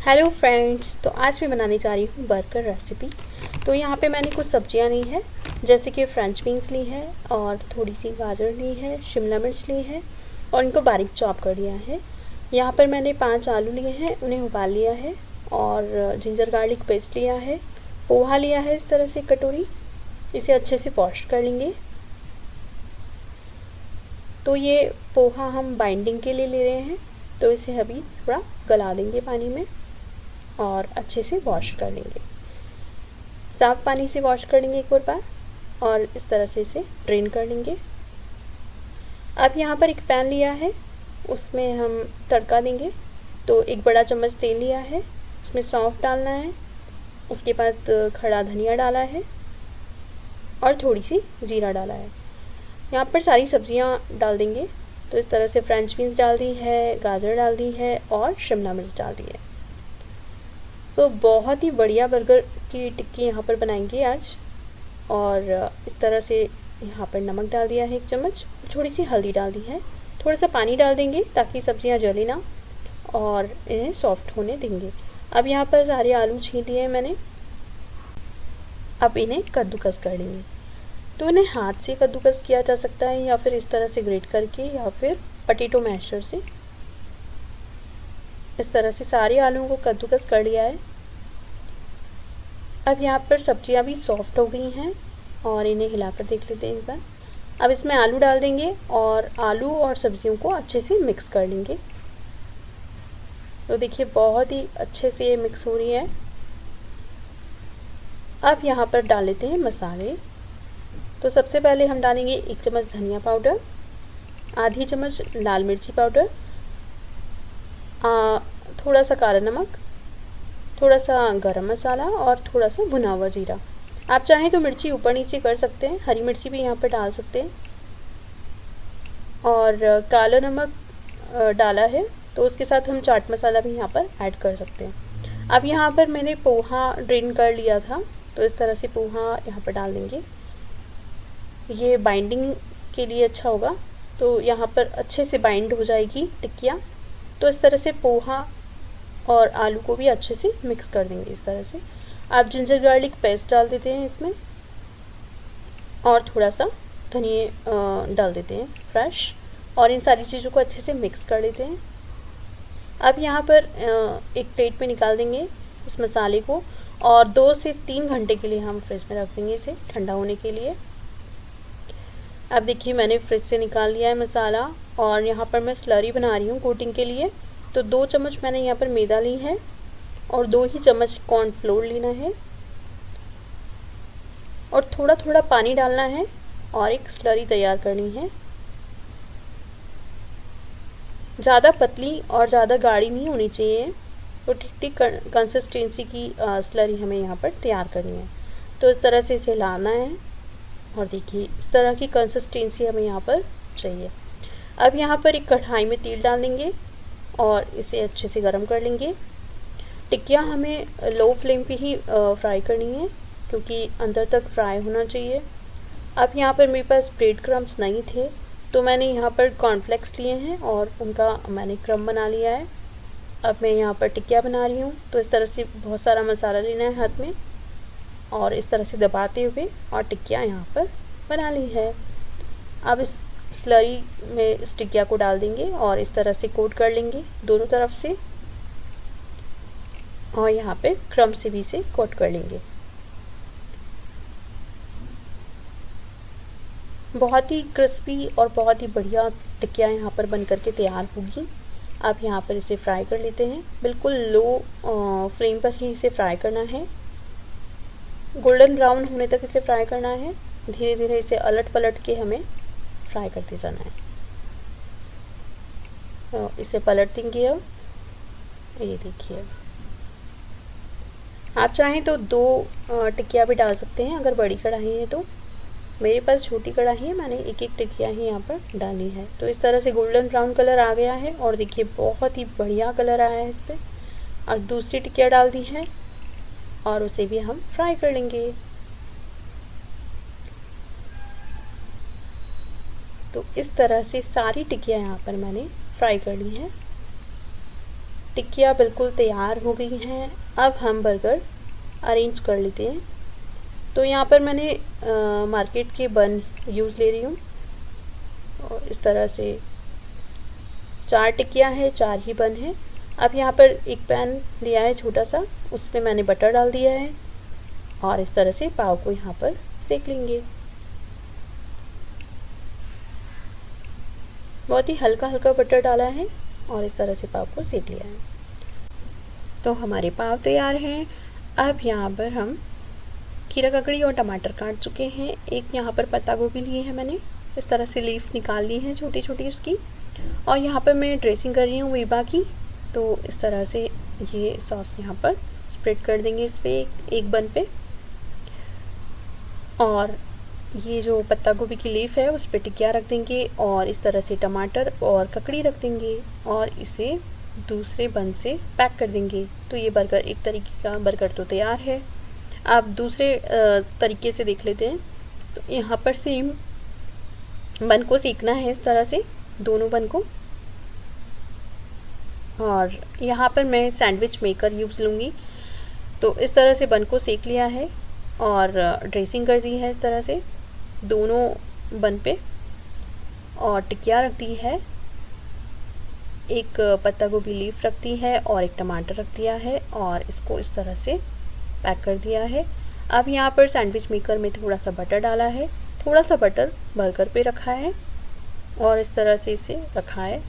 Hello friends, तो आज मैं बनाने जा रही हूँ बर्गर रेसिपी। तो यहाँ पे मैंने कुछ सब्जियाँ ली हैं, जैसे कि फ्रेंच बीन्स ली है और थोड़ी सी गाजर ली है, शिमला मिर्च ली है और इनको बारीक चॉप कर लिया है। यहाँ पर मैंने 5 आलू लिए हैं, उन्हें उबाल लिया है और जिंजर गार्लिक पेस्ट लिया है। पोहा लिया है इस तरह से कटोरी, इसे अच्छे से वॉश कर लेंगे। तो ये पोहा हम बाइंडिंग के लिए ले रहे हैं, तो इसे अभी थोड़ा गला देंगे पानी में और अच्छे से वॉश कर लेंगे। साफ़ पानी से वॉश कर लेंगे एक और बार और इस तरह से इसे ड्रेन कर लेंगे। अब यहाँ पर एक पैन लिया है, उसमें हम तड़का देंगे। तो एक बड़ा चम्मच तेल लिया है, उसमें सौंफ डालना है, उसके बाद खड़ा धनिया डाला है और थोड़ी सी जीरा डाला है। यहाँ पर सारी सब्जियाँ डाल देंगे। तो इस तरह से फ्रेंच बीन्स डाल दी है, गाजर डाल दी है और शिमला मिर्च डाल दी है। तो बहुत ही बढ़िया बर्गर की टिक्की यहाँ पर बनाएंगे आज। और इस तरह से यहाँ पर नमक डाल दिया है 1 चम्मच, थोड़ी सी हल्दी डाल दी है, थोड़ा सा पानी डाल देंगे ताकि सब्जियाँ जले ना और इन्हें सॉफ्ट होने देंगे। अब यहाँ पर सारे आलू छील लिए हैं मैंने। अब इन्हें कद्दूकस कर लेंगे। तो इन्हें हाथ से कद्दूकस किया जा सकता है या फिर इस तरह से ग्रेट करके या फिर पोटैटो मैशर से। इस तरह से सारे आलूओं को कद्दूकस कर लिया है। अब यहाँ पर सब्जियाँ भी सॉफ्ट हो गई हैं और इन्हें हिलाकर देख लेते हैं एक बार। अब इसमें आलू डाल देंगे और आलू और सब्जियों को अच्छे से मिक्स कर लेंगे। तो देखिए बहुत ही अच्छे से ये मिक्स हो रही है। अब यहाँ पर डाल लेते हैं मसाले। तो सबसे पहले हम डालेंगे 1 चम्मच धनिया पाउडर, आधी चम्मच लाल मिर्ची पाउडर, थोड़ा सा काला नमक, थोड़ा सा गरम मसाला और थोड़ा सा भुना हुआ जीरा। आप चाहें तो मिर्ची ऊपर नीचे कर सकते हैं, हरी मिर्ची भी यहाँ पर डाल सकते हैं। और काला नमक डाला है, तो उसके साथ हम चाट मसाला भी यहाँ पर ऐड कर सकते हैं। अब यहाँ पर मैंने पोहा ड्रेन कर लिया था, तो इस तरह से पोहा यहाँ पर डाल देंगे। ये बाइंडिंग के लिए अच्छा होगा, तो यहाँ पर अच्छे से बाइंड हो जाएगी टिक्कियाँ। तो इस तरह से पोहा और आलू को भी अच्छे से मिक्स कर देंगे इस तरह से। आप जिंजर गार्लिक पेस्ट डाल देते हैं इसमें और थोड़ा सा धनिया डाल देते हैं फ्रेश, और इन सारी चीज़ों को अच्छे से मिक्स कर लेते हैं। अब यहाँ पर एक प्लेट में निकाल देंगे इस मसाले को और 2 से 3 घंटे के लिए हम फ्रिज में रख देंगे इसे ठंडा होने के लिए। अब देखिए मैंने फ्रिज से निकाल लिया है मसाला और यहाँ पर मैं स्लरी बना रही हूँ कोटिंग के लिए। तो 2 चम्मच मैंने यहाँ पर मैदा ली है और 2 ही चम्मच कॉर्नफ्लोर लेना है और थोड़ा थोड़ा पानी डालना है और एक स्लरी तैयार करनी है। ज़्यादा पतली और ज़्यादा गाढ़ी नहीं होनी चाहिए, तो ठीक ठीक कंसिस्टेंसी की स्लरी हमें यहाँ पर तैयार करनी है। तो इस तरह से इसे लाना है और देखिए इस तरह की कंसिस्टेंसी हमें यहाँ पर चाहिए। अब यहाँ पर एक कढ़ाई में तेल डाल देंगे और इसे अच्छे से गर्म कर लेंगे। टिक्कियाँ हमें लो फ्लेम पे ही फ्राई करनी है, क्योंकि अंदर तक फ्राई होना चाहिए। अब यहाँ पर मेरे पास ब्रेड क्रम्स नहीं थे, तो मैंने यहाँ पर कॉर्नफ्लेक्स लिए हैं और उनका मैंने क्रम्ब बना लिया है। अब मैं यहाँ पर टिक्कियाँ बना रही हूँ। तो इस तरह से बहुत सारा मसाला लेना है हाथ में और इस तरह से दबाते हुए और टिक्कियाँ यहाँ पर बना ली है। अब इस स्लरी में इस टिक्किया को डाल देंगे और इस तरह से कोट कर लेंगे दोनों तरफ से, और यहाँ पे क्रम्ब से भी इसे कोट कर लेंगे। बहुत ही क्रिस्पी और बहुत ही बढ़िया टिक्कियाँ यहाँ पर बन करके तैयार होगी। अब यहाँ पर इसे फ्राई कर लेते हैं। बिल्कुल लो फ्लेम पर ही इसे फ्राई करना है, गोल्डन ब्राउन होने तक इसे फ्राई करना है। धीरे धीरे इसे अलट पलट के हमें फ्राई करते जाना है। तो इसे पलट देंगे। अब ये देखिए, आप चाहें तो 2 टिक्किया भी डाल सकते हैं अगर बड़ी कढ़ाई है तो। मेरे पास छोटी कढ़ाई है, मैंने एक एक टिक्किया ही यहाँ पर डाली है। तो इस तरह से गोल्डन ब्राउन कलर आ गया है और देखिए बहुत ही बढ़िया कलर आया है इस पर। और दूसरी टिक्किया डाल दी है और उसे भी हम फ्राई कर लेंगे। तो इस तरह से सारी टिक्कियाँ यहाँ पर मैंने फ्राई कर ली हैं। टिक्कियाँ बिल्कुल तैयार हो गई हैं। अब हम बर्गर अरेंज कर लेते हैं। तो यहाँ पर मैंने मार्केट के बन यूज़ ले रही हूँ और इस तरह से 4 टिक्कियाँ हैं, 4 ही बन हैं। अब यहाँ पर एक पैन लिया है छोटा सा, उसमें मैंने बटर डाल दिया है और इस तरह से पाव को यहाँ पर सेक लेंगे। बहुत ही हल्का हल्का बटर डाला है और इस तरह से पाव को सेक लिया है। तो हमारे पाव तैयार हैं। अब यहाँ पर हम खीरा ककड़ी और टमाटर काट चुके हैं। एक यहाँ पर पत्ता गोभी लिए है मैंने, इस तरह से लीफ निकाल ली है छोटी छोटी उसकी। और यहाँ पर मैं ड्रेसिंग कर रही हूँ वीबा की। तो इस तरह से ये सॉस यहाँ पर स्प्रेड कर देंगे इस पर एक बन पे। और ये जो पत्ता गोभी की लीफ है उस पर टिकिया रख देंगे और इस तरह से टमाटर और ककड़ी रख देंगे और इसे दूसरे बन से पैक कर देंगे। तो ये बर्गर, एक तरीके का बर्गर तो तैयार है। आप दूसरे तरीके से देख लेते हैं। तो यहाँ पर सेम बन को सेकना है इस तरह से, दोनों बन को। और यहाँ पर मैं सैंडविच मेकर यूज़ लूँगी। तो इस तरह से बन को सेक लिया है और ड्रेसिंग कर दी है इस तरह से दोनों बन पे और टिकिया रख दी है, एक पत्ता गोभी लीफ रख दी है और एक टमाटर रख दिया है और इसको इस तरह से पैक कर दिया है। अब यहाँ पर सैंडविच मेकर में थोड़ा सा बटर डाला है, थोड़ा सा बटर बर्गर पे रखा है और इस तरह से इसे रखा है।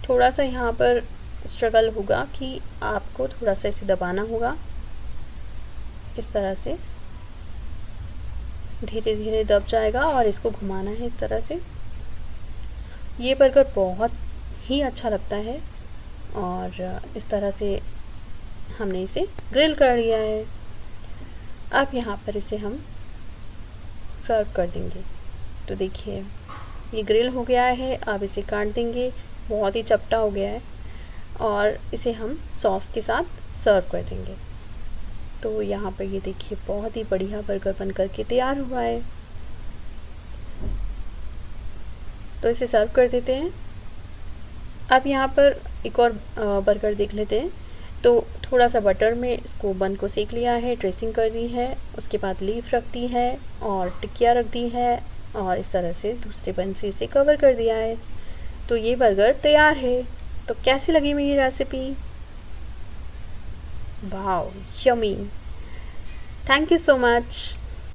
थोड़ा सा यहाँ पर स्ट्रगल होगा कि आपको थोड़ा सा इसे दबाना होगा, इस तरह से धीरे धीरे दब जाएगा और इसको घुमाना है इस तरह से। ये बर्गर बहुत ही अच्छा लगता है और इस तरह से हमने इसे ग्रिल कर लिया है। अब यहाँ पर इसे हम सर्व कर देंगे। तो देखिए ये ग्रिल हो गया है, अब इसे काट देंगे। बहुत ही चपटा हो गया है और इसे हम सॉस के साथ सर्व कर देंगे। तो यहाँ पर ये देखिए बहुत ही बढ़िया बर्गर बन करके तैयार हुआ है। तो इसे सर्व कर देते हैं। अब यहाँ पर एक और बर्गर देख लेते हैं। तो थोड़ा सा बटर में इसको बन को सेक लिया है, ड्रेसिंग कर दी है, उसके बाद लीफ रख दी है और टिकिया रख दी है और इस तरह से दूसरे बन से इसे कवर कर दिया है। तो ये बर्गर तैयार है। तो कैसी लगी मेरी recipe? Wow, yummy. Thank you so much.